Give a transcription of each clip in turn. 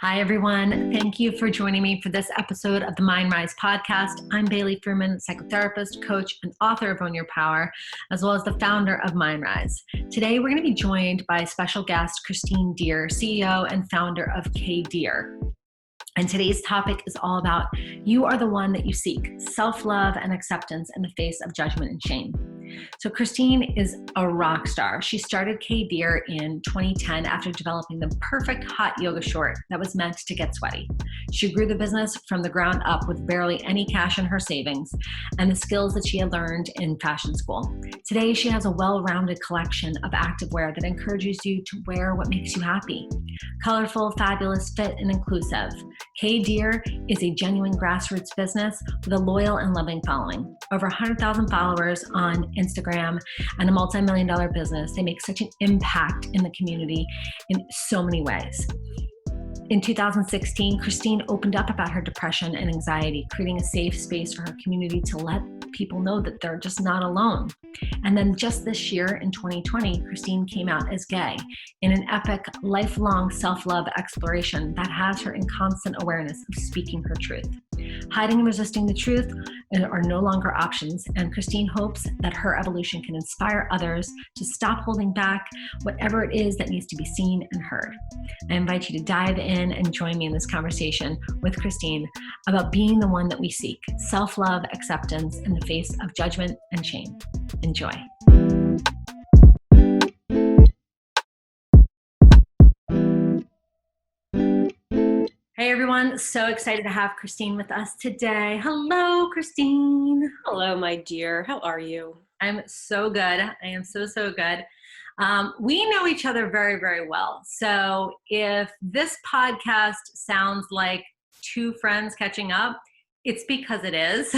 Hi, everyone. Thank you for joining me for this episode of the Mindrise podcast. I'm Bailey Fruman, psychotherapist, coach, and author of Own Your Power, as well as the founder of Mindrise. Today, we're going to be joined by special guest Kristine Deer, CEO and founder of Deer. And today's topic is all about you are the one that you seek, self-love and acceptance in the face of judgment and shame. So Kristine is a rock star. She started Deer in 2010 after developing the perfect hot yoga short that was meant to get sweaty. She grew the business from the ground up with barely any cash in her savings and the skills that she had learned in fashion school. Today, she has a well-rounded collection of activewear that encourages you to wear what makes you happy. Colorful, fabulous, fit, and inclusive. Deer is a genuine grassroots business with a loyal and loving following. Over 100,000 followers on Instagram and a multi-million-dollar business. They make such an impact in the community in so many ways. In 2016, Kristine opened up about her depression and anxiety, creating a safe space for her community to let people know that they're just not alone. And then just this year in 2020, Kristine came out as gay in an epic, lifelong self-love exploration that has her in constant awareness of speaking her truth. Hiding and resisting the truth are no longer options, and Kristine hopes that her evolution can inspire others to stop holding back whatever it is that needs to be seen and heard. I invite you to dive in and join me in this conversation with Kristine about being the one that we seek, self-love, acceptance in the face of judgment and shame. Enjoy. Hey everyone, so excited to have Kristine with us today. Hello, Kristine. Hello, my dear. How are you? I'm so good. I am so good. We know each other very, very well. So if this podcast sounds like two friends catching up, it's because it is.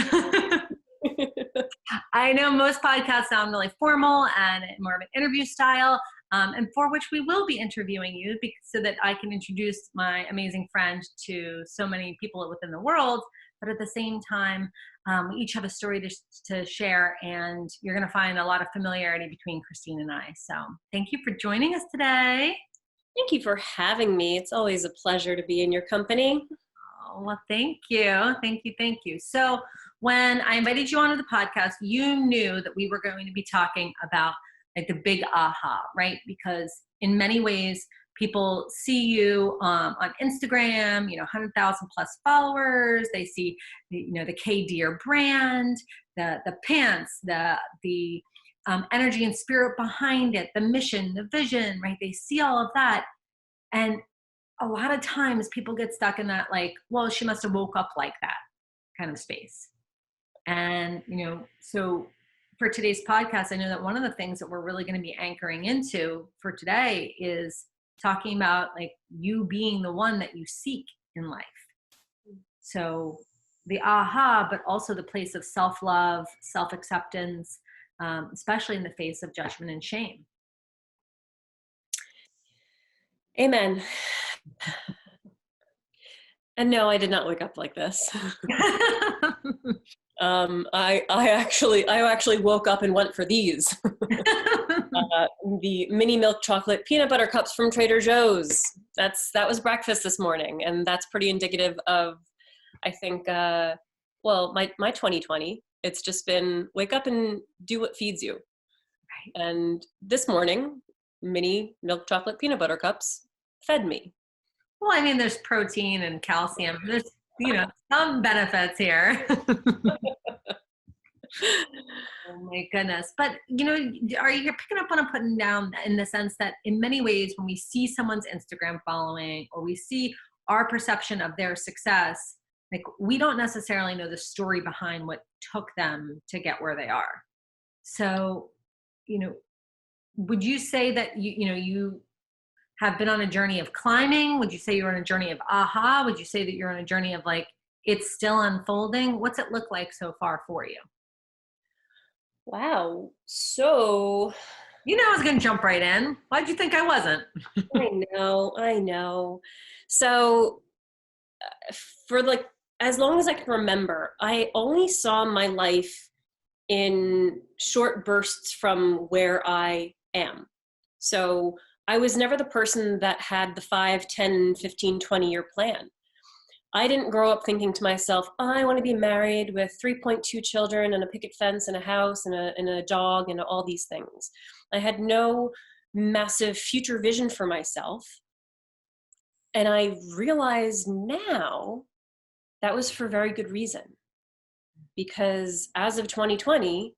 I know most podcasts sound really formal and more of an interview style, and for which we will be interviewing you so that I can introduce my amazing friend to so many people within the world. But at the same time, we each have a story to share, and you're going to find a lot of familiarity between Kristine and I. So thank you for joining us today. Thank you for having me. It's always a pleasure to be in your company. Oh, well, thank you. Thank you. So when I invited you onto the podcast, you knew that we were going to be talking about like the big aha, right? Because in many ways, people see you on Instagram, 100,000 plus followers. They see, the Deer brand, the pants, the energy and spirit behind it, the mission, the vision, right? They see all of that. And a lot of times people get stuck in that like, well, she must have woke up like that kind of space. And, so for today's podcast, I know that one of the things that we're really going to be anchoring into for today is talking about like you being the one that you seek in life. So the aha, but also the place of self-love, self-acceptance, especially in the face of judgment and shame. Amen. And no, I did not wake up like this. I actually woke up and went for these. The mini milk chocolate peanut butter cups from Trader Joe's. That was breakfast this morning, and that's pretty indicative of, I think, my 2020. It's just been wake up and do what feeds you. Right. And this morning, mini milk chocolate peanut butter cups fed me. Well, I mean, there's protein and calcium. There's, some benefits here. Oh my goodness. But, are you picking up on and putting down in the sense that in many ways, when we see someone's Instagram following or we see our perception of their success, like we don't necessarily know the story behind what took them to get where they are. So, would you say that you have been on a journey of climbing? Would you say you're on a journey of aha? Would you say that you're on a journey of like, it's still unfolding? What's it look like so far for you? Wow. So, I was going to jump right in. Why'd you think I wasn't? I know. So for like, as long as I can remember, I only saw my life in short bursts from where I am. So I was never the person that had the 5, 10, 15, 20-year plan. I didn't grow up thinking to myself, oh, I want to be married with 3.2 children and a picket fence and a house and a dog and all these things. I had no massive future vision for myself. And I realize now that was for very good reason. Because as of 2020,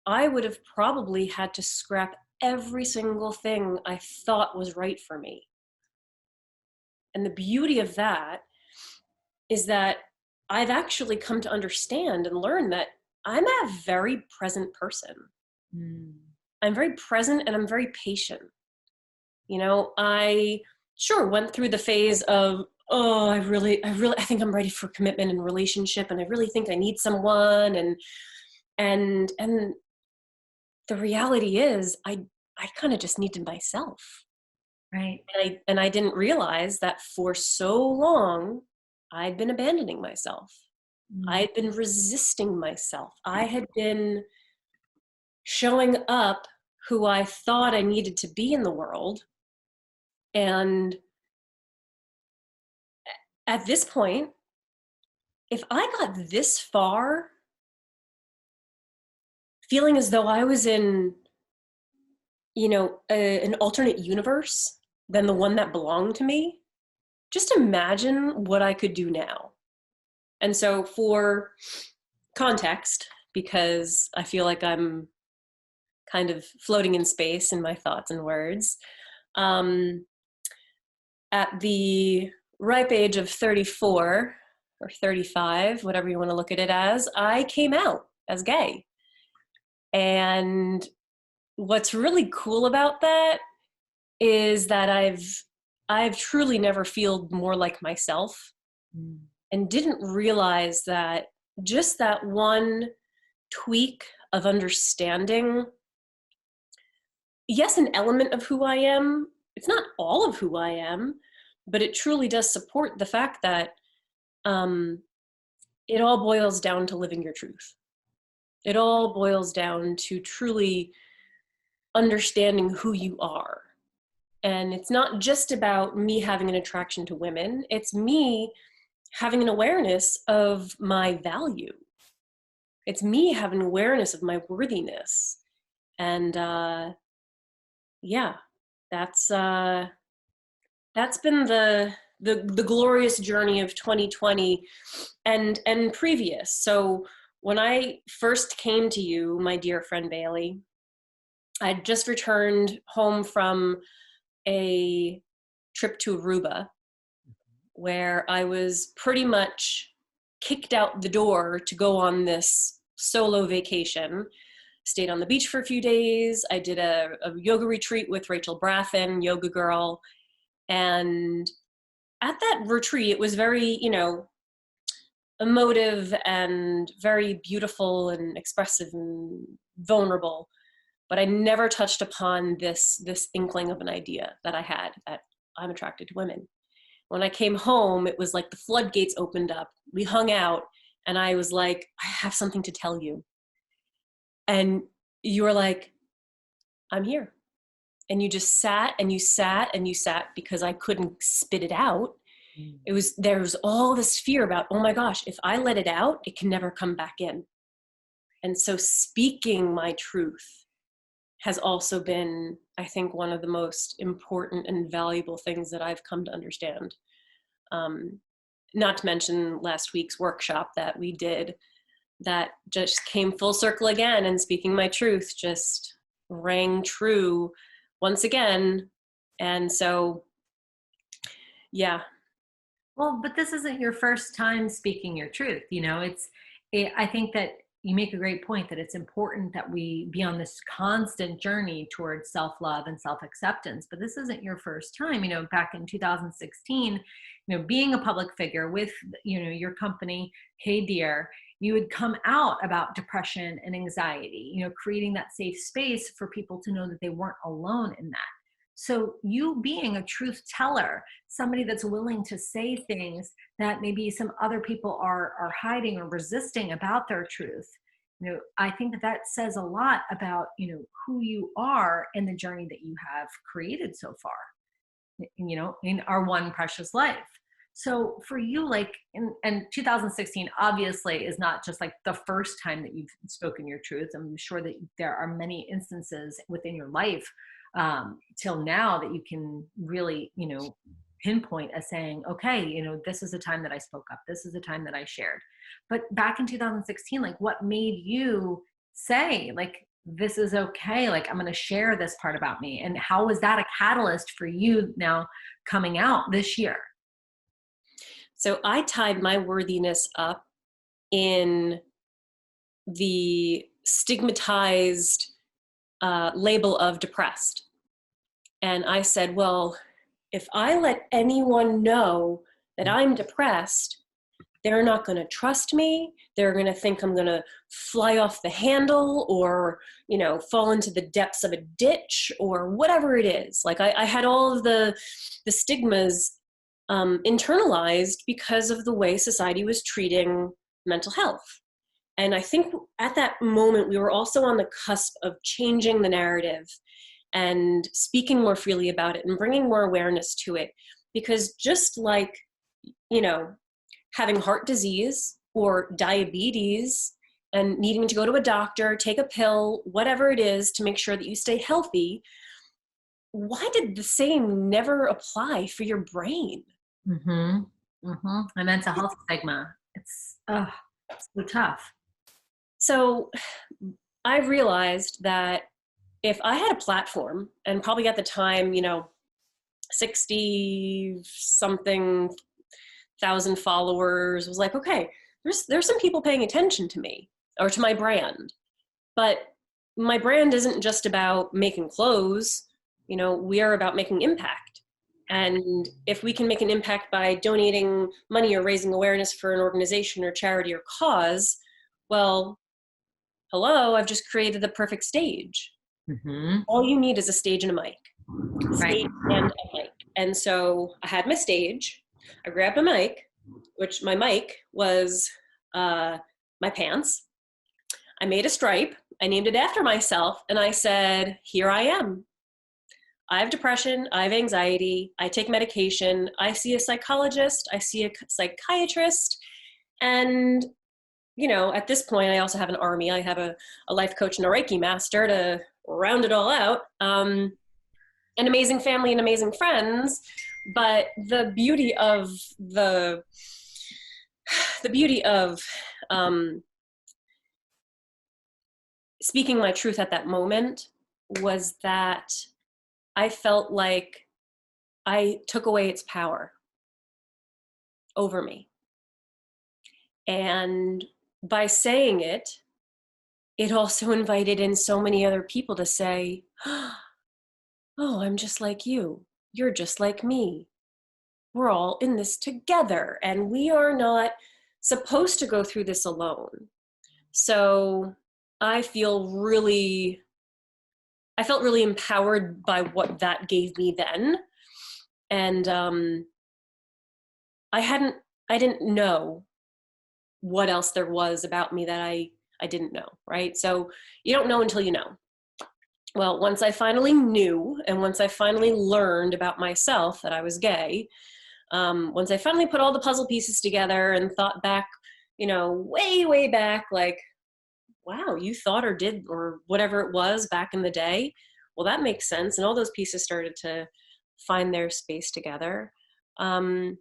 I would have probably had to scrap every single thing I thought was right for me. And the beauty of that is that I've actually come to understand and learn that I'm a very present person. I'm very present and I'm very patient. I sure went through the phase of, oh, I think I'm ready for commitment and relationship, and I really think I need someone. And the reality is I kind of just needed myself. Right. And I didn't realize that for so long, I'd been abandoning myself. I had been resisting myself. I had been showing up who I thought I needed to be in the world. And at this point, if I got this far, feeling as though I was in, an alternate universe than the one that belonged to me, just imagine what I could do now. And so for context, because I feel like I'm kind of floating in space in my thoughts and words, at the ripe age of 34 or 35, whatever you want to look at it as, I came out as gay. And what's really cool about that is that I've truly never felt more like myself, and didn't realize that just that one tweak of understanding, yes, an element of who I am, it's not all of who I am, but it truly does support the fact that it all boils down to living your truth. It all boils down to truly understanding who you are. And it's not just about me having an attraction to women, it's me having an awareness of my value. It's me having awareness of my worthiness. And that's been the glorious journey of 2020 and previous. So when I first came to you, my dear friend Bailey, I'd just returned home from a trip to Aruba, where I was pretty much kicked out the door to go on this solo vacation. Stayed on the beach for a few days. I did a yoga retreat with Rachel Braffen, Yoga Girl. And at that retreat, it was very, emotive and very beautiful and expressive and vulnerable. But I never touched upon this inkling of an idea that I had, that I'm attracted to women. When I came home, it was like the floodgates opened up. We hung out, and I was like, I have something to tell you. And you were like, I'm here. And you just sat and you sat and you sat, because I couldn't spit it out. There was all this fear about, oh my gosh, if I let it out, it can never come back in. And so speaking my truth has also been, I think, one of the most important and valuable things that I've come to understand. Not to mention last week's workshop that we did, that just came full circle again, and speaking my truth just rang true once again. And so, yeah. Well, but this isn't your first time speaking your truth. I think that you make a great point, that it's important that we be on this constant journey towards self-love and self-acceptance. But this isn't your first time. Back in 2016, being a public figure with, your company, Kristine Deer, you would come out about depression and anxiety, creating that safe space for people to know that they weren't alone in that. So you being a truth teller, somebody that's willing to say things that maybe some other people are hiding or resisting about their truth, I think that that says a lot about, who you are and the journey that you have created so far, in our one precious life. So for you, like, and 2016 obviously is not just like the first time that you've spoken your truth. I'm sure that there are many instances within your life till now that you can really, pinpoint as saying, okay, this is the time that I spoke up. This is the time that I shared. But back in 2016, like, what made you say, like, this is okay, like, I'm going to share this part about me? And how was that a catalyst for you now coming out this year? So I tied my worthiness up in the stigmatized label of depressed. And I said, well, if I let anyone know that I'm depressed, they're not going to trust me. They're going to think I'm going to fly off the handle or, fall into the depths of a ditch or whatever it is. Like I had all of the stigmas internalized because of the way society was treating mental health. And I think at that moment, we were also on the cusp of changing the narrative and speaking more freely about it and bringing more awareness to it. Because just like, having heart disease or diabetes and needing to go to a doctor, take a pill, whatever it is to make sure that you stay healthy, why did the same never apply for your brain? Mm-hmm. Mm-hmm. And mental health stigma. It's so tough. So I realized that if I had a platform, and probably at the time, 60 something thousand followers, was like, okay, there's some people paying attention to me or to my brand. But my brand isn't just about making clothes. We are about making impact. And if we can make an impact by donating money or raising awareness for an organization or charity or cause, well, hello, I've just created the perfect stage. Mm-hmm. All you need is a stage and a mic. Right. Stage and a mic. And so I had my stage. I grabbed a mic, which my mic was my pants. I made a stripe. I named it after myself. And I said, here I am. I have depression. I have anxiety. I take medication. I see a psychologist. I see a psychiatrist. And, at this point, I also have an army. I have a life coach and a Reiki master to round it all out. An amazing family and amazing friends. But the beauty of speaking my truth at that moment was that I felt like I took away its power over me. And by saying it, it also invited in so many other people to say, oh, I'm just like you. You're just like me. We're all in this together, and we are not supposed to go through this alone. So I felt really empowered by what that gave me then. And I didn't know what else there was about me that I didn't know, right? So you don't know until you know. Well, once I finally knew, and once I finally learned about myself that I was gay, once I finally put all the puzzle pieces together and thought back, way, way back, like, wow, you thought or did or whatever it was back in the day. Well, that makes sense. And all those pieces started to find their space together. I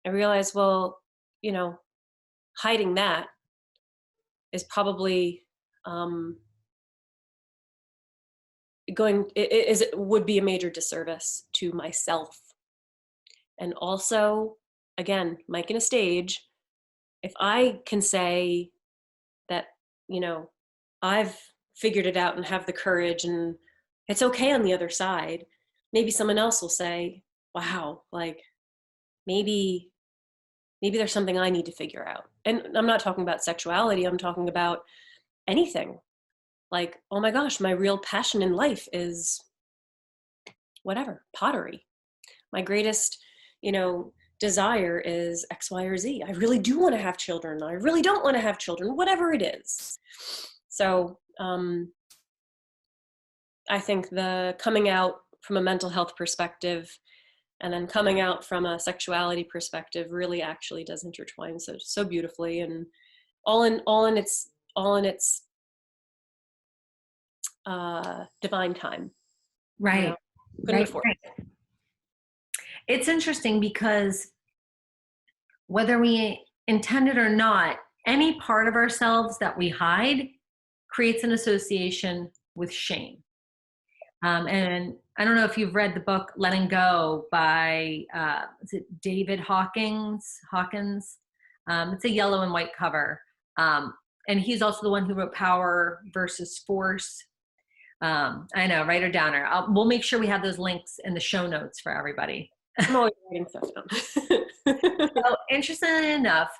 realized, well, hiding that is probably would be a major disservice to myself. And also, again, mic in a stage, if I can say that, I've figured it out and have the courage and it's okay on the other side, maybe someone else will say, wow, like maybe there's something I need to figure out. And I'm not talking about sexuality. I'm talking about anything. Like, oh my gosh, my real passion in life is whatever, pottery. My greatest, desire is X, Y, or Z. I really do want to have children. I really don't want to have children, whatever it is. So I think the coming out from a mental health perspective and then coming out from a sexuality perspective really actually does intertwine so beautifully, and all in its divine time. Right. You know? Couldn't afford it. Right. It's interesting because whether we intend it or not, any part of ourselves that we hide creates an association with shame. And I don't know if you've read the book Letting Go by, is it David Hawkins? It's a yellow and white cover. And he's also the one who wrote Power versus Force. I know, write her downer. We'll make sure we have those links in the show notes for everybody. I'm always writing stuff down. So interestingly enough,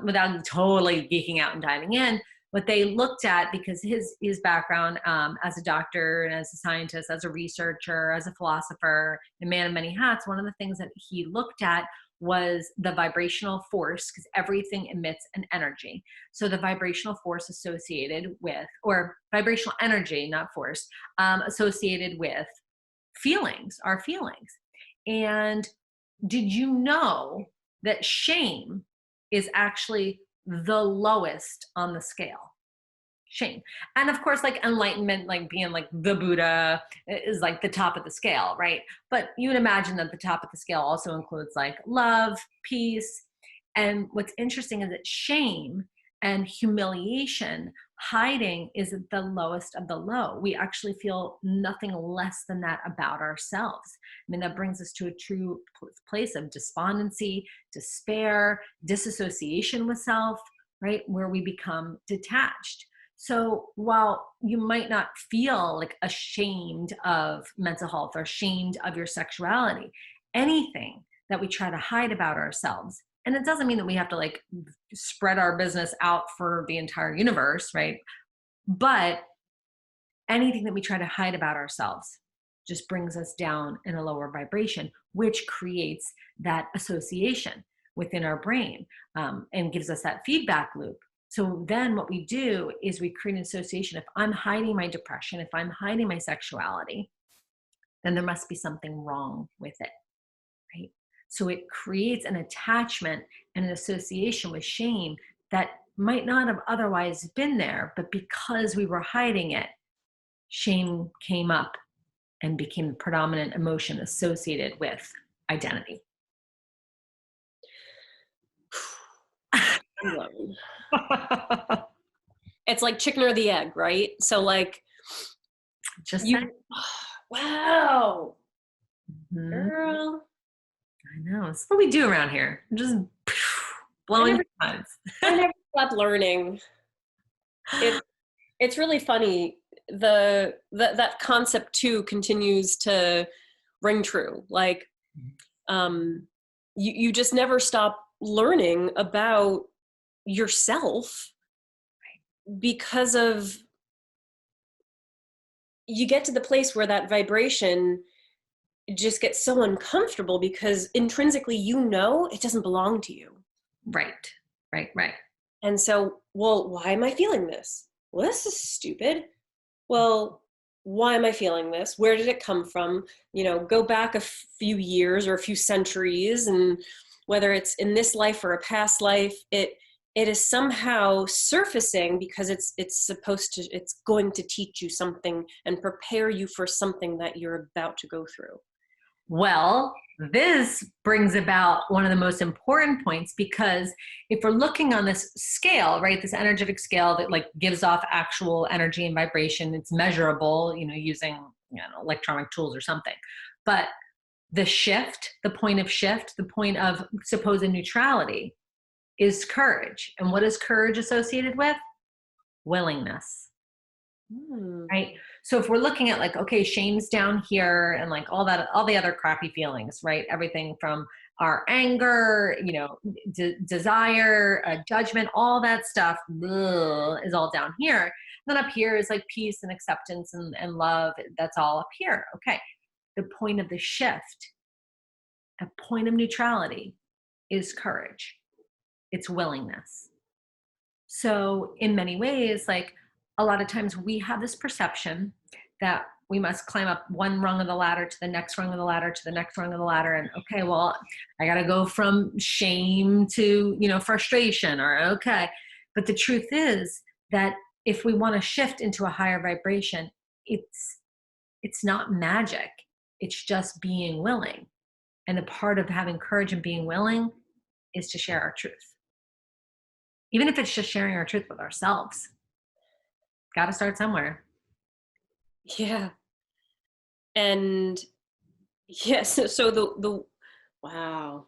without totally geeking out and diving in, what they looked at, because his background as a doctor and as a scientist, as a researcher, as a philosopher, a man of many hats, one of the things that he looked at was the vibrational force, because everything emits an energy. So the vibrational force associated with, or vibrational energy, not force, associated with feelings, our feelings. And did you know that shame is actually the lowest on the scale? Shame. And of course, like enlightenment, like being like the Buddha, is like the top of the scale, right? But you would imagine that the top of the scale also includes like love, peace. And what's interesting is that shame and humiliation, hiding, is at the lowest of the low. We actually feel nothing less than that about ourselves. I mean, that brings us to a true place of despondency, despair, disassociation with self, right? Where we become detached. So while you might not feel like ashamed of mental health or ashamed of your sexuality, anything that we try to hide about ourselves, and it doesn't mean that we have to like spread our business out for the entire universe, right? But anything that we try to hide about ourselves just brings us down in a lower vibration, which creates that association within our brain, and gives us that feedback loop. So then what we do is we create an association. If I'm hiding my depression, if I'm hiding my sexuality, then there must be something wrong with it, right? So it creates an attachment and an association with shame that might not have otherwise been there, but because we were hiding it, shame came up and became the predominant emotion associated with identity. It's like chicken or the egg, right? So like, Just wow, I girl. know. It's what we do around here. Just blowing your minds. I never stopped learning. It's really funny. That concept too continues to ring true. Like, you just never stop learning about yourself, because of, you get to the place where that vibration just gets so uncomfortable because intrinsically it doesn't belong to you. Right. And so, well, why am I feeling this? Well, this is stupid. Well, why am I feeling this? Where did it come from? Go back a few years or a few centuries, and whether it's in this life or a past life, it is somehow surfacing because it's going to teach you something and prepare you for something that you're about to go through. Well, this brings about one of the most important points, because if we're looking on this scale, right, this energetic scale that like gives off actual energy and vibration, it's measurable, using electronic tools or something. But the shift, the point of shift, the point of supposed neutrality is courage. And what is courage associated with? Willingness. Right? So if we're looking at like, okay, shame's down here and like all the other crappy feelings, right? Everything from our anger, desire, judgment, all that stuff is all down here. And then up here is like peace and acceptance and love. That's all up here. Okay. The point of the shift, a point of neutrality, is courage. It's willingness. So in many ways, like, a lot of times we have this perception that we must climb up one rung of the ladder to the next rung of the ladder to the next rung of the ladder. And okay, well, I got to go from shame to, frustration, or okay. But the truth is that if we want to shift into a higher vibration, it's not magic. It's just being willing. And a part of having courage and being willing is to share our truth. Even if it's just sharing our truth with ourselves. Got to start somewhere. Yeah. And yes, so the wow.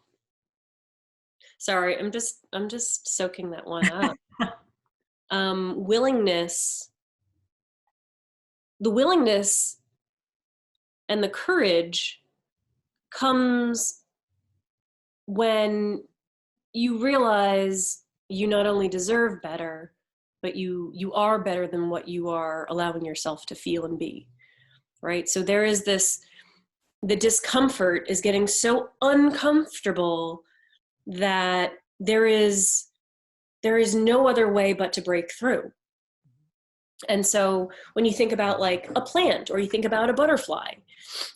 Sorry, I'm just soaking that one up. Willingness, the willingness and the courage comes when you realize you not only deserve better, but you are better than what you are allowing yourself to feel and be, right? So there is the discomfort is getting so uncomfortable that there is no other way but to break through. And so when you think about like a plant, or you think about a butterfly,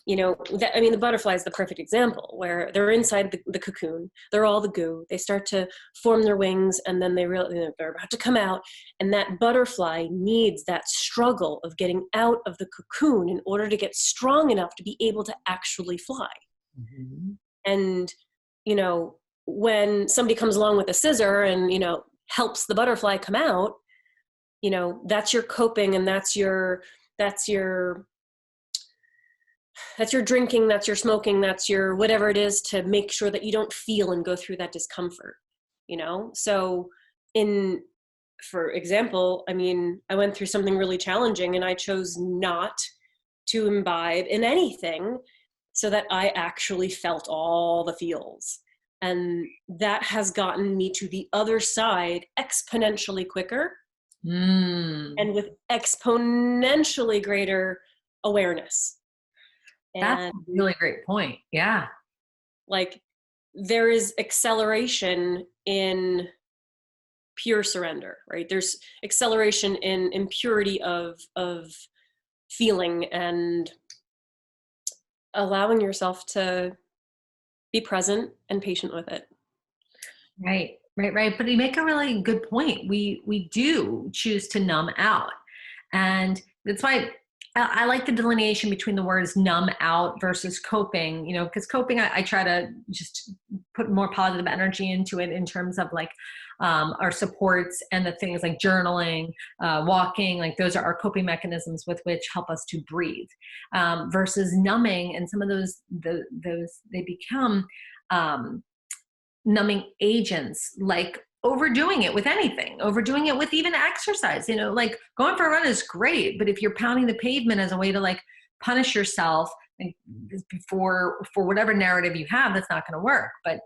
the butterfly is the perfect example, where they're inside the cocoon, they're all the goo, they start to form their wings, and then they're about to come out. And that butterfly needs that struggle of getting out of the cocoon in order to get strong enough to be able to actually fly. Mm-hmm. And, when somebody comes along with a scissor and, helps the butterfly come out, that's your coping, and that's your drinking, that's your smoking, that's your whatever it is to make sure that you don't feel and go through that discomfort, So for example, I went through something really challenging, and I chose not to imbibe in anything so that I actually felt all the feels. And that has gotten me to the other side exponentially quicker. And with exponentially greater awareness. That's a really great point. Yeah. Like there is acceleration in pure surrender, right? There's acceleration in purity of feeling and allowing yourself to be present and patient with it. Right. But you make a really good point. We do choose to numb out. And that's why I like the delineation between the words numb out versus coping, because coping, I try to just put more positive energy into it in terms of like our supports and the things like journaling, walking, like those are our coping mechanisms with which help us to breathe, versus numbing. And some of those they become numbing agents, like overdoing it with anything, overdoing it with even exercise, like going for a run is great, but if you're pounding the pavement as a way to like punish yourself for whatever narrative you have, that's not going to work. But,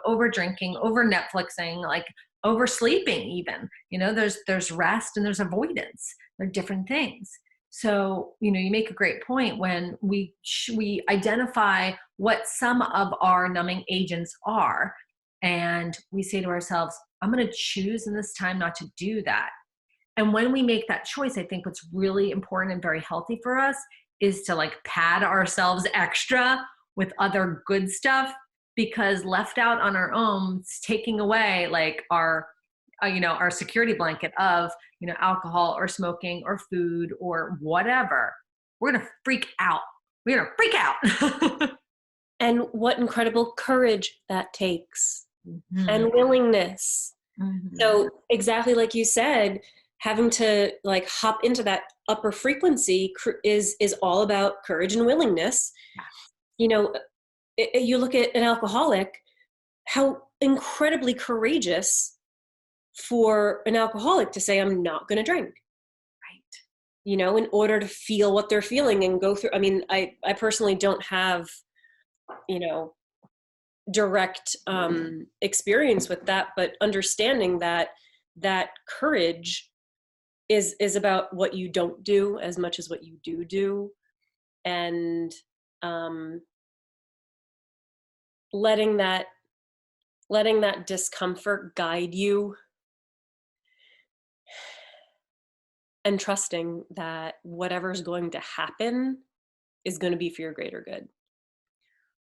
over drinking, over Netflixing, like oversleeping even, there's rest and there's avoidance. They're different things. So, you make a great point when we identify what some of our numbing agents are. And we say to ourselves, I'm going to choose in this time not to do that. And when we make that choice, I think what's really important and very healthy for us is to like pad ourselves extra with other good stuff, because left out on our own, it's taking away like our security blanket of, alcohol or smoking or food or whatever. We're going to freak out. We're going to freak out. And what incredible courage that takes. Mm-hmm. And willingness. Mm-hmm. So exactly like you said, having to like hop into that upper frequency is all about courage and willingness. Yes. You look at an alcoholic, how incredibly courageous for an alcoholic to say, I'm not going to drink. Right. In order to feel what they're feeling and go through. I personally don't have, direct experience with that, but understanding that courage is about what you don't do as much as what you do, and letting that discomfort guide you and trusting that whatever's going to happen is going to be for your greater good.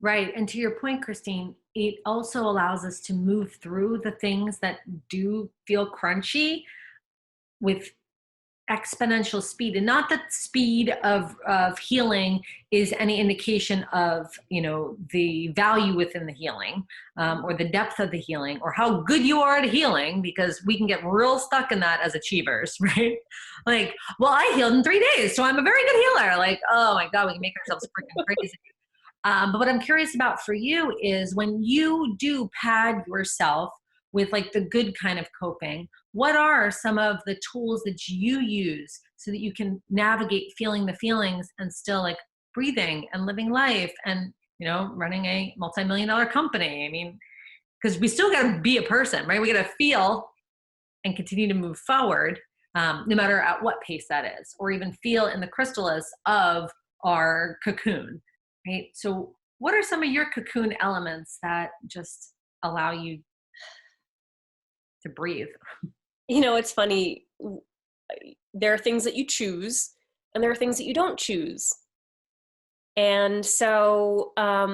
Right. And to your point, Kristine, it also allows us to move through the things that do feel crunchy with exponential speed. And not that speed of healing is any indication of, the value within the healing, or the depth of the healing, or how good you are at healing, because we can get real stuck in that as achievers, right? Like, well, I healed in 3 days, so I'm a very good healer. Like, oh my God, we can make ourselves freaking crazy. But what I'm curious about for you is when you do pad yourself with like the good kind of coping, what are some of the tools that you use so that you can navigate feeling the feelings and still like breathing and living life and, running a multi-million-dollar company? I mean, because we still got to be a person, right? We got to feel and continue to move forward, no matter at what pace that is, or even feel in the chrysalis of our cocoon. Right. So what are some of your cocoon elements that just allow you to breathe? It's funny. There are things that you choose and there are things that you don't choose. And so a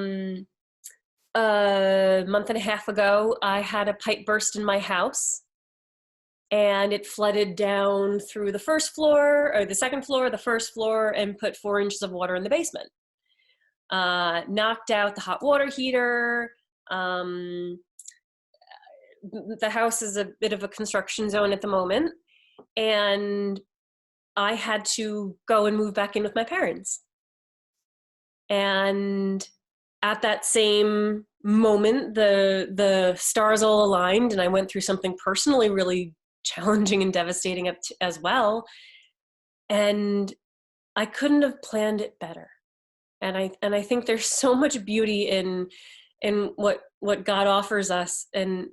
month and a half ago, I had a pipe burst in my house and it flooded down through the first floor or the second floor, the first floor, and put 4 inches of water in the basement. Knocked out the hot water heater. The house is a bit of a construction zone at the moment, and I had to go and move back in with my parents. And at that same moment, the stars all aligned, and I went through something personally really challenging and devastating as well. And I couldn't have planned it better. And I think there's so much beauty in what God offers us. And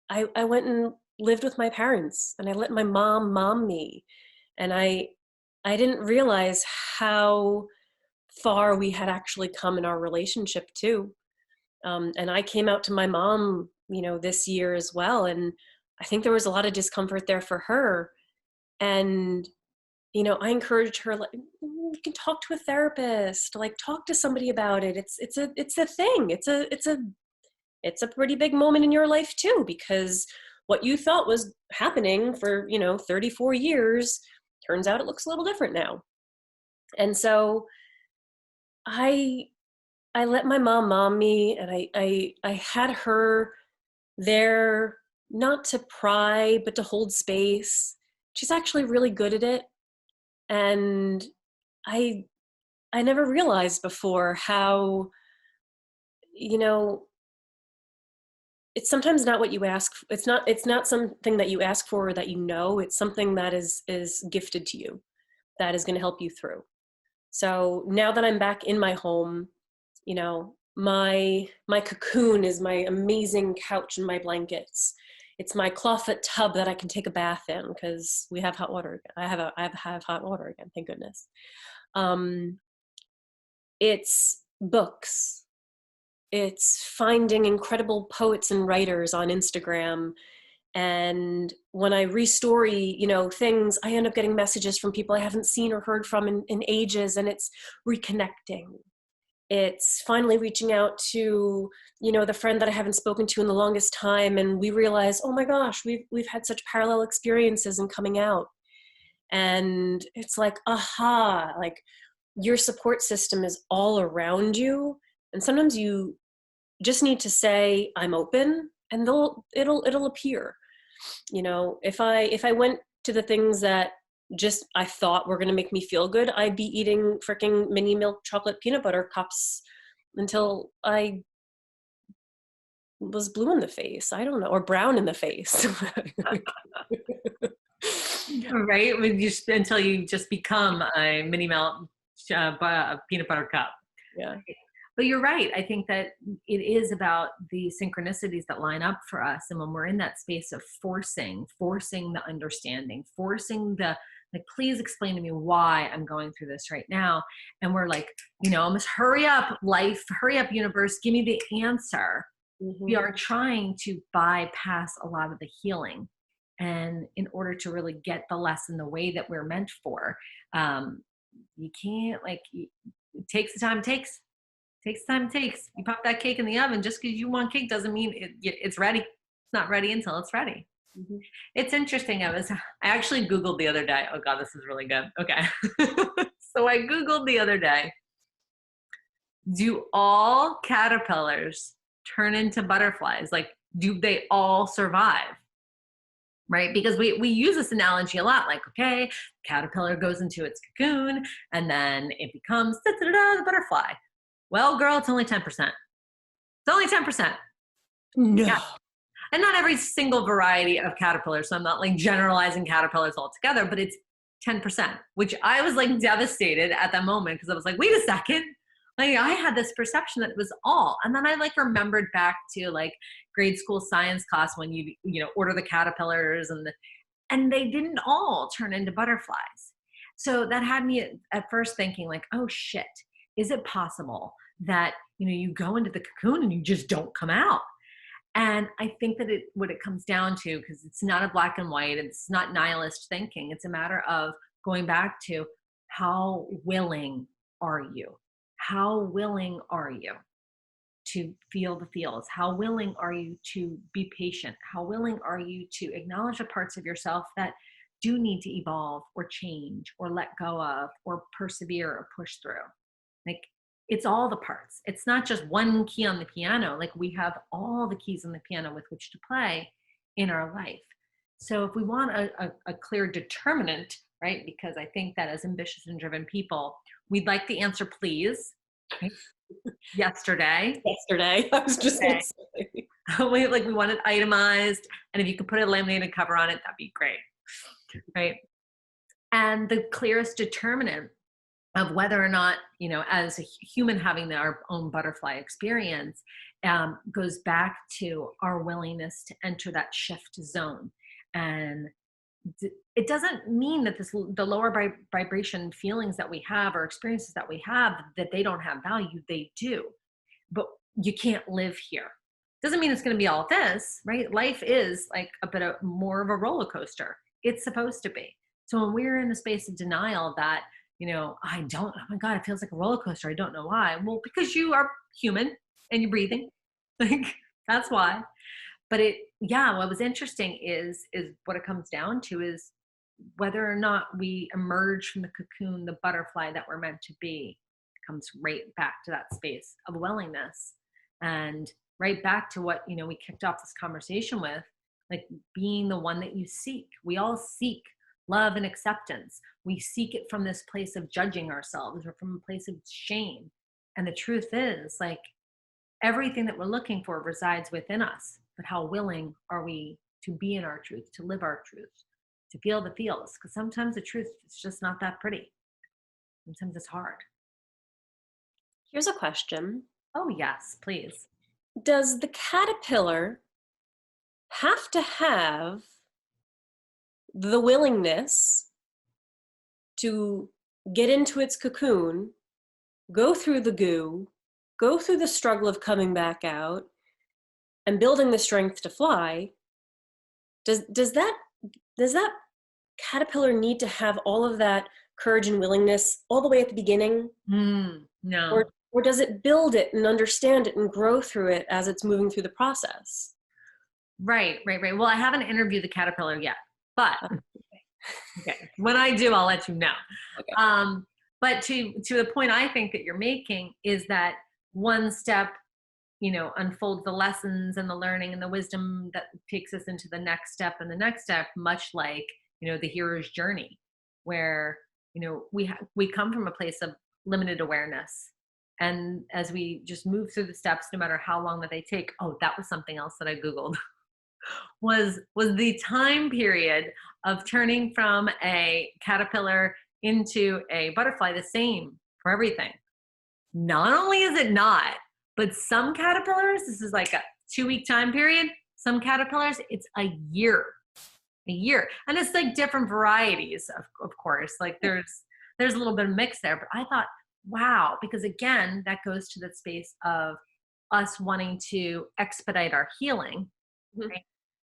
I went and lived with my parents, and I let my mom me. And I didn't realize how far we had actually come in our relationship too. And I came out to my mom, this year as well. And I think there was a lot of discomfort there for her. And I encouraged her, like, you can talk to a therapist, like talk to somebody about it. It's a thing. It's a pretty big moment in your life too, because what you thought was happening for, 34 years, turns out it looks a little different now. And so I let my mom me, and I had her there, not to pry, but to hold space. She's actually really good at it. And I never realized before how, it's sometimes not what you ask. It's not something that you ask for or that it's something that is gifted to you, that is going to help you through. So now that I'm back in my home, my cocoon is my amazing couch and my blankets. It's my clawfoot tub that I can take a bath in because we have hot water again. I have hot water again, thank goodness. It's books. It's finding incredible poets and writers on Instagram. And when I restory, things, I end up getting messages from people I haven't seen or heard from in ages, and it's reconnecting. It's finally reaching out to, the friend that I haven't spoken to in the longest time. And we realize, oh my gosh, we've had such parallel experiences in coming out. And it's like, aha, like your support system is all around you. And sometimes you just need to say, I'm open, and it'll appear. If I went to the things that just I thought were going to make me feel good, I'd be eating freaking mini milk chocolate peanut butter cups until I was blue in the face. I don't know, or brown in the face. Right? Until you just become a mini milk peanut butter cup. Yeah. But you're right. I think that it is about the synchronicities that line up for us. And when we're in that space of forcing the understanding, forcing the, like, please explain to me why I'm going through this right now. And we're like, almost hurry up, life, hurry up, universe, give me the answer. Mm-hmm. We are trying to bypass a lot of the healing And in order to really get the lesson the way that we're meant for, you can't it takes the time it takes. Takes the time it takes. You pop that cake in the oven, just because you want cake doesn't mean it's ready. It's not ready until it's ready. Mhm. It's interesting. I actually Googled the other day. Oh God, this is really good. Okay. So I Googled the other day, do all caterpillars turn into butterflies? Like, do they all survive? Right? Because we use this analogy a lot, like, okay, caterpillar goes into its cocoon and then it becomes the butterfly. Well, girl, it's only 10%. It's only 10%. No. Yeah. And not every single variety of caterpillar. So I'm not like generalizing caterpillars altogether, but it's 10%, which I was like devastated at that moment because I was like, wait a second. Like I had this perception that it was all. And then I like remembered back to like grade school science class when you order the caterpillars and they didn't all turn into butterflies. So that had me at first thinking like, oh shit, is it possible that you go into the cocoon and you just don't come out? And I think that what it comes down to, because it's not a black and white, it's not nihilist thinking. It's a matter of going back to how willing are you? How willing are you to feel the feels? How willing are you to be patient? How willing are you to acknowledge the parts of yourself that do need to evolve or change or let go of or persevere or push through? Like it's all the parts. It's not just one key on the piano. Like we have all the keys on the piano with which to play in our life. So if we want a clear determinant, right? Because I think that as ambitious and driven people, we'd like the answer, please. Right? Yesterday, I was just okay. gonna say. we want it itemized, and if you could put a laminated cover on it, that'd be great, right? And the clearest determinant of whether or not, as a human having our own butterfly experience, goes back to our willingness to enter that shift zone. And it doesn't mean that the lower vibration feelings that we have or experiences that we have, that they don't have value. They do, but you can't live here. Doesn't mean it's going to be all this, right? Life is like a bit of more of a roller coaster. It's supposed to be. So when we're in the space of denial that, oh my God, it feels like a roller coaster. I don't know why. Well, because you are human and you're breathing. Like that's why. But what was interesting is what it comes down to is whether or not we emerge from the cocoon, the butterfly that we're meant to be, comes right back to that space of willingness and right back to what, we kicked off this conversation with, like being the one that you seek. We all seek love and acceptance. We seek it from this place of judging ourselves or from a place of shame. And the truth is, like, everything that we're looking for resides within us. But how willing are we to be in our truth, to live our truth, to feel the feels? Because sometimes the truth is just not that pretty. Sometimes it's hard. Here's a question. Oh, yes, please. Does the caterpillar have to have the willingness to get into its cocoon, go through the goo, go through the struggle of coming back out, and building the strength to fly? Does that caterpillar need to have all of that courage and willingness all the way at the beginning? No. Or does it build it and understand it and grow through it as it's moving through the process? Right. Well, I haven't interviewed the caterpillar yet, but okay. When I do, I'll let you know. Okay. But to the point I think that you're making is that one step, unfolds the lessons and the learning and the wisdom that takes us into the next step and the next step, much like, the hero's journey, where, we come from a place of limited awareness. And as we just move through the steps, no matter how long that they take, oh, that was something else that I Googled, was the time period of turning from a caterpillar into a butterfly the same for everything. Not only is it not, but some caterpillars, this is like a 2-week time period. Some caterpillars, it's a year. And it's like different varieties, of course. Like there's a little bit of mix there, but I thought, wow, because again, that goes to the space of us wanting to expedite our healing. Right?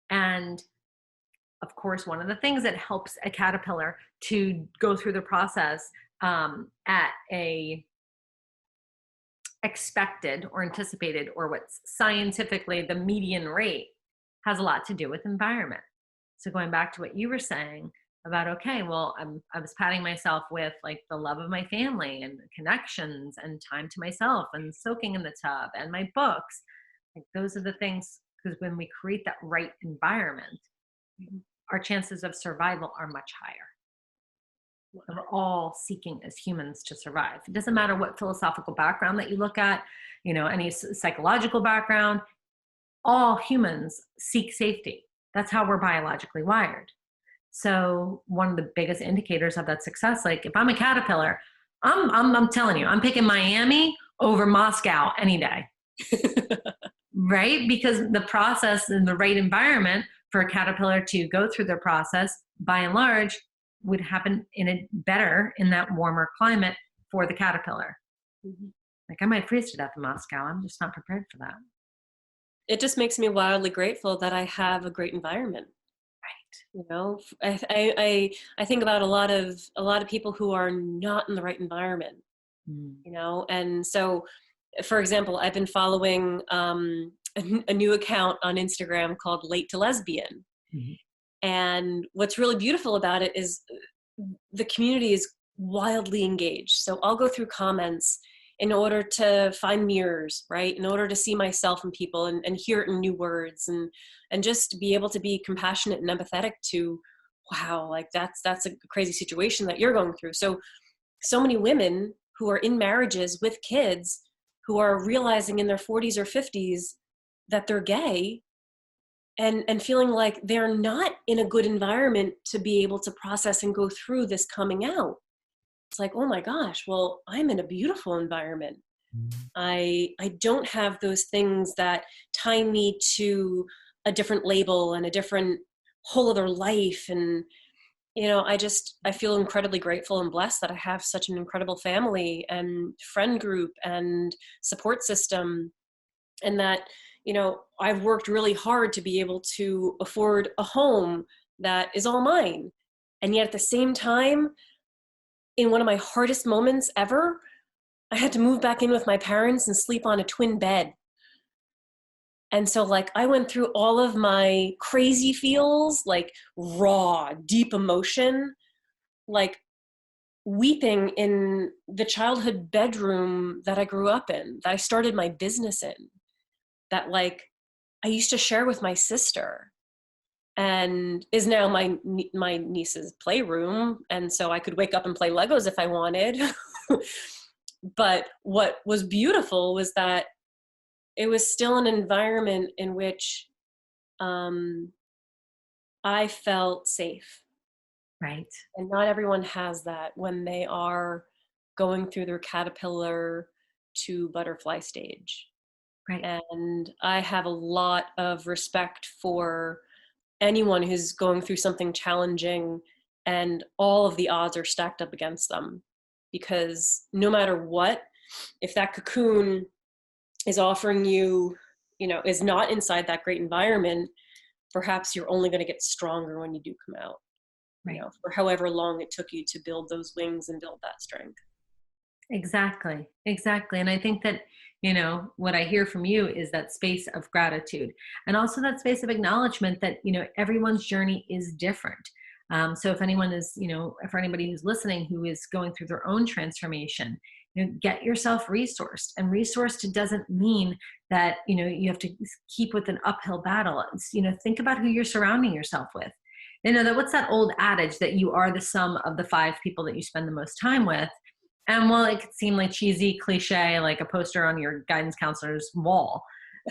And of course, one of the things that helps a caterpillar to go through the process at a expected or anticipated, or what's scientifically the median rate, has a lot to do with environment. So going back to what you were saying about, okay, well, I was patting myself with like the love of my family and connections and time to myself and soaking in the tub and my books. Like those are the things, because when we create that right environment, our chances of survival are much higher. And we're all seeking as humans to survive. It doesn't matter what philosophical background that you look at, any psychological background, all humans seek safety. That's how we're biologically wired. So one of the biggest indicators of that success, like if I'm a caterpillar, I'm telling you, I'm picking Miami over Moscow any day. Right? Because the process and the right environment for a caterpillar to go through their process, by and large, would happen better in that warmer climate for the caterpillar. Mm-hmm. Like I might freeze to death in Moscow. I'm just not prepared for that. It just makes me wildly grateful that I have a great environment. Right. I think about a lot of people who are not in the right environment. And so, for example, I've been following a new account on Instagram called Late to Lesbian. Mm-hmm. And what's really beautiful about it is the community is wildly engaged. So I'll go through comments in order to find mirrors, right? In order to see myself in people and hear it in new words and just be able to be compassionate and empathetic to, wow, like that's a crazy situation that you're going through. So many women who are in marriages with kids who are realizing in their 40s or 50s that they're gay and feeling like they're not in a good environment to be able to process and go through this coming out. It's like, oh my gosh, well, I'm in a beautiful environment. I don't have those things that tie me to a different label and a different whole other life. And, I feel incredibly grateful and blessed that I have such an incredible family and friend group and support system. And that, I've worked really hard to be able to afford a home that is all mine. And yet at the same time, in one of my hardest moments ever, I had to move back in with my parents and sleep on a twin bed. And so like I went through all of my crazy feels, like raw, deep emotion, like weeping in the childhood bedroom that I grew up in, that I started my business in, that like I used to share with my sister, and is now my niece's playroom. And so I could wake up and play Legos if I wanted. But what was beautiful was that it was still an environment in which I felt safe. Right. And not everyone has that when they are going through their caterpillar to butterfly stage. Right. And I have a lot of respect for anyone who's going through something challenging and all of the odds are stacked up against them. Because no matter what, if that cocoon is offering you, is not inside that great environment, perhaps you're only going to get stronger when you do come out. Right. For however long it took you to build those wings and build that strength. Exactly. And I think that, what I hear from you is that space of gratitude and also that space of acknowledgement that, everyone's journey is different. So if anyone is, for anybody who's listening who is going through their own transformation, get yourself resourced. And resourced doesn't mean that, you have to keep with an uphill battle. It's, think about who you're surrounding yourself with. What's that old adage that you are the sum of the 5 people that you spend the most time with? And while it could seem like cheesy, cliche, like a poster on your guidance counselor's wall,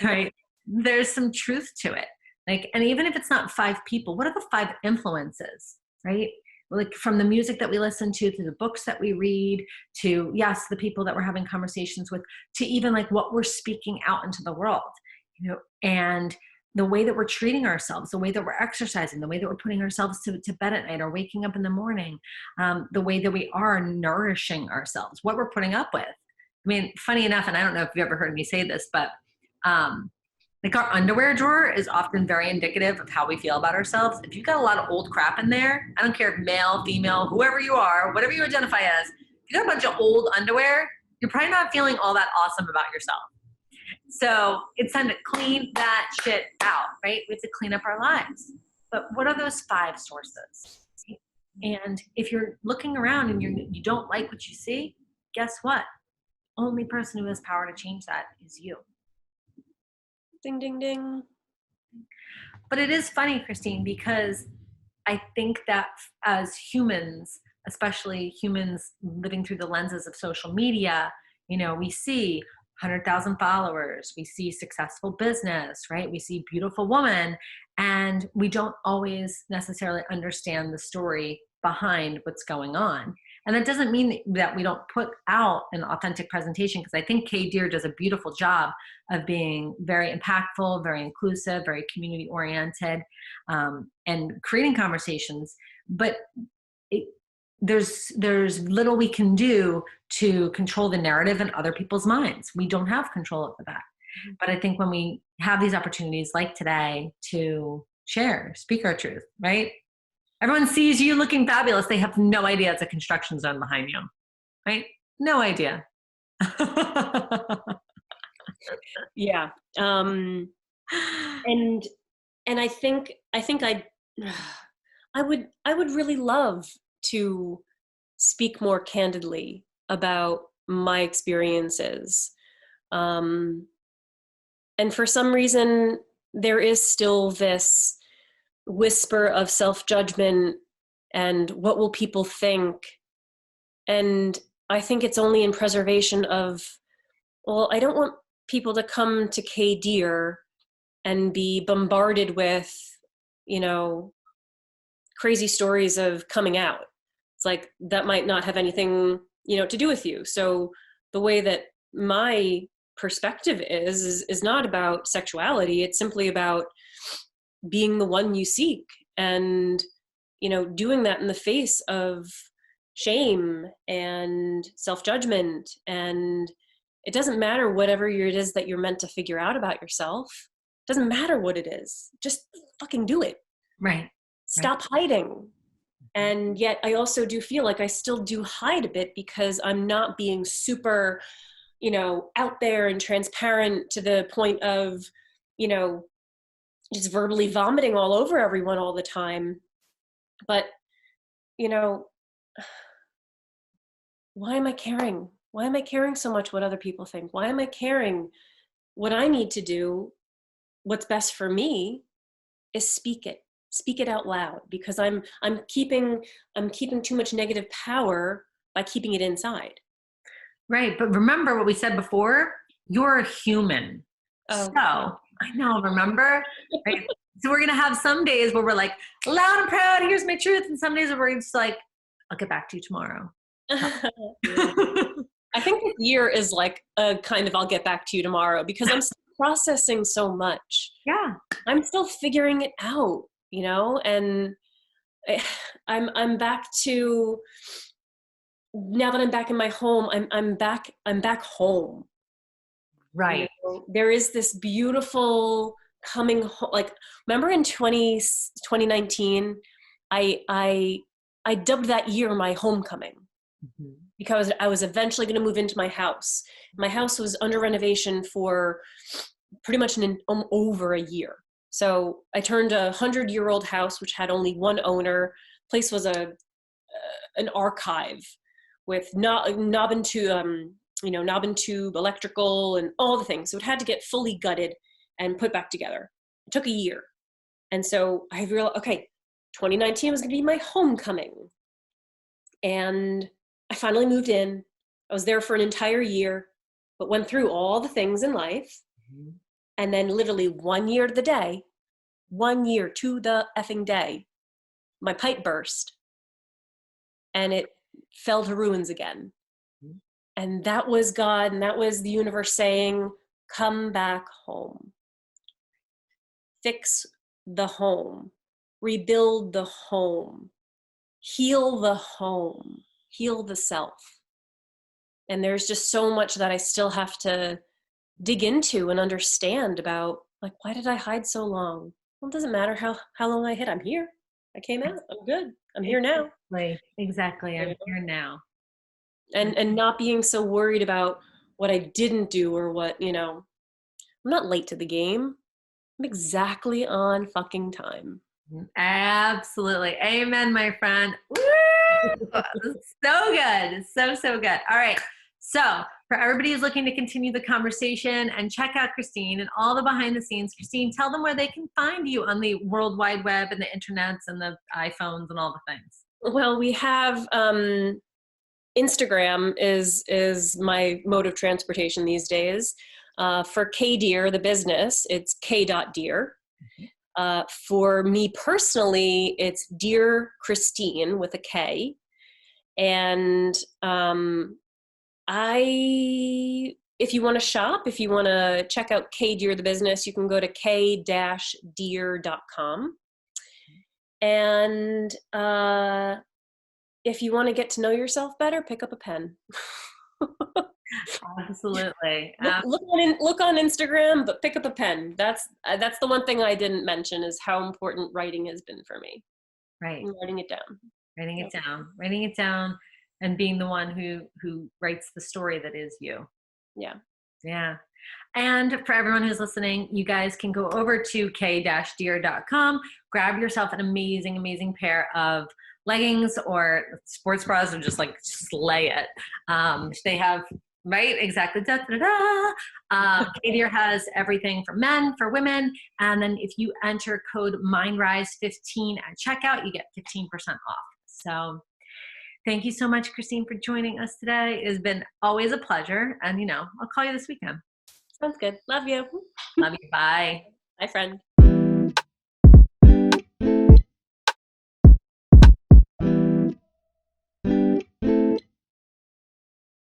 right? There's some truth to it. Like, and even if it's not 5 people, what are the 5 influences, right? Like from the music that we listen to the books that we read, to, yes, the people that we're having conversations with, to even like what we're speaking out into the world, and the way that we're treating ourselves, the way that we're exercising, the way that we're putting ourselves to bed at night or waking up in the morning, the way that we are nourishing ourselves, what we're putting up with. I mean, funny enough, and I don't know if you've ever heard me say this, but Like our underwear drawer is often very indicative of how we feel about ourselves. If you've got a lot of old crap in there, I don't care if male, female, whoever you are, whatever you identify as, if you got a bunch of old underwear, you're probably not feeling all that awesome about yourself. So it's time to clean that shit out, right? We have to clean up our lives. But what are those 5 sources? And if you're looking around and you don't like what you see, guess what? Only person who has power to change that is you. Ding, ding, ding. But it is funny, Kristine, because I think that as humans, especially humans living through the lenses of social media, we see 100,000 followers, we see successful business, right? We see beautiful woman, and we don't always necessarily understand the story behind what's going on. And that doesn't mean that we don't put out an authentic presentation, because I think Kristine Deer does a beautiful job of being very impactful, very inclusive, very community oriented, and creating conversations. But there's little we can do to control the narrative in other people's minds. We don't have control over that. But I think when we have these opportunities like today to share, speak our truth, right? Everyone sees you looking fabulous. They have no idea it's a construction zone behind you, right? No idea. Yeah. And I think I would really love to speak more candidly about my experiences. And for some reason, there is still this whisper of self-judgment and what will people think. And I think it's only in preservation of, well, I don't want people to come to Kristine Deer and be bombarded with, crazy stories of coming out. It's like, that might not have anything, to do with you. So the way that my perspective is not about sexuality. It's simply about being the one you seek, and doing that in the face of shame and self-judgment. And it doesn't matter whatever it is that you're meant to figure out about yourself. It doesn't matter what it is, just fucking do it. Right. Stop hiding. And yet I also do feel like I still do hide a bit, because I'm not being super out there and transparent to the point of just verbally vomiting all over everyone all the time. But, why am I caring? Why am I caring so much what other people think? Why am I caring? What I need to do, what's best for me, is speak it out loud, because I'm keeping too much negative power by keeping it inside. Right. But remember what we said before, you're a human. Oh. So I know, remember? Right? So we're going to have some days where we're like, loud and proud, here's my truth. And some days where we're just like, I'll get back to you tomorrow. I think this year is like a kind of I'll get back to you tomorrow, because I'm still processing so much. Yeah. I'm still figuring it out, and I'm back to, now that I'm back in my home, I'm back home. Right. There is this beautiful coming home. Like, remember in 2019, I dubbed that year my homecoming. Mm-hmm. Because I was eventually going to move into my house. My house was under renovation for pretty much over a year. So I turned a 100-year-old house, which had only one owner. Place was an archive with knob and tube, electrical, and all the things. So it had to get fully gutted and put back together. It took a year. And so I realized, okay, 2019 was going to be my homecoming. And I finally moved in. I was there for an entire year, but went through all the things in life. Mm-hmm. And then literally 1 year to the day, 1 year to the effing day, my pipe burst and it fell to ruins again. Mm-hmm. And that was God, and that was the universe saying, come back home. Fix the home. Rebuild the home. Heal the home. Heal the self. And there's just so much that I still have to dig into and understand about, Like, why did I hide so long? Well, it doesn't matter how long I hid. I'm here. I came out. I'm good. I'm here now. Exactly. I'm You know? here now. And not being so worried about what I didn't do or what, I'm not late to the game. I'm exactly on fucking time. Absolutely. Amen, my friend. Woo! So good. So good. All right. So for everybody who's looking to continue the conversation and check out Kristine and all the behind the scenes, Kristine, tell them where they can find you on the World Wide Web and the internets and the iPhones and all the things. Well, we have Instagram is my mode of transportation these days. For K Deer, the business, it's k.deer. For me personally, it's Dear Kristine with a K. And if you want to shop, if you want to check out K Deer, the business, you can go to k-deer.com. And if you want to get to know yourself better, pick up a pen. Absolutely. Look on Instagram, but pick up a pen. That's the one thing I didn't mention is how important writing has been for me. Right. I'm writing it down. Writing it down and being the one who writes the story that is you. Yeah. And for everyone who's listening, you guys can go over to k-deer.com, grab yourself an amazing pair of leggings or sports bras and just slay it. They have, right? Exactly. K-Deer has everything for men, for women. And then if you enter code Mindrise15 at checkout, you get 15% off. So thank you so much, Kristine, for joining us today. It has been always a pleasure. And, I'll call you this weekend. Sounds good. Love you. Love you. Bye. Bye, friend.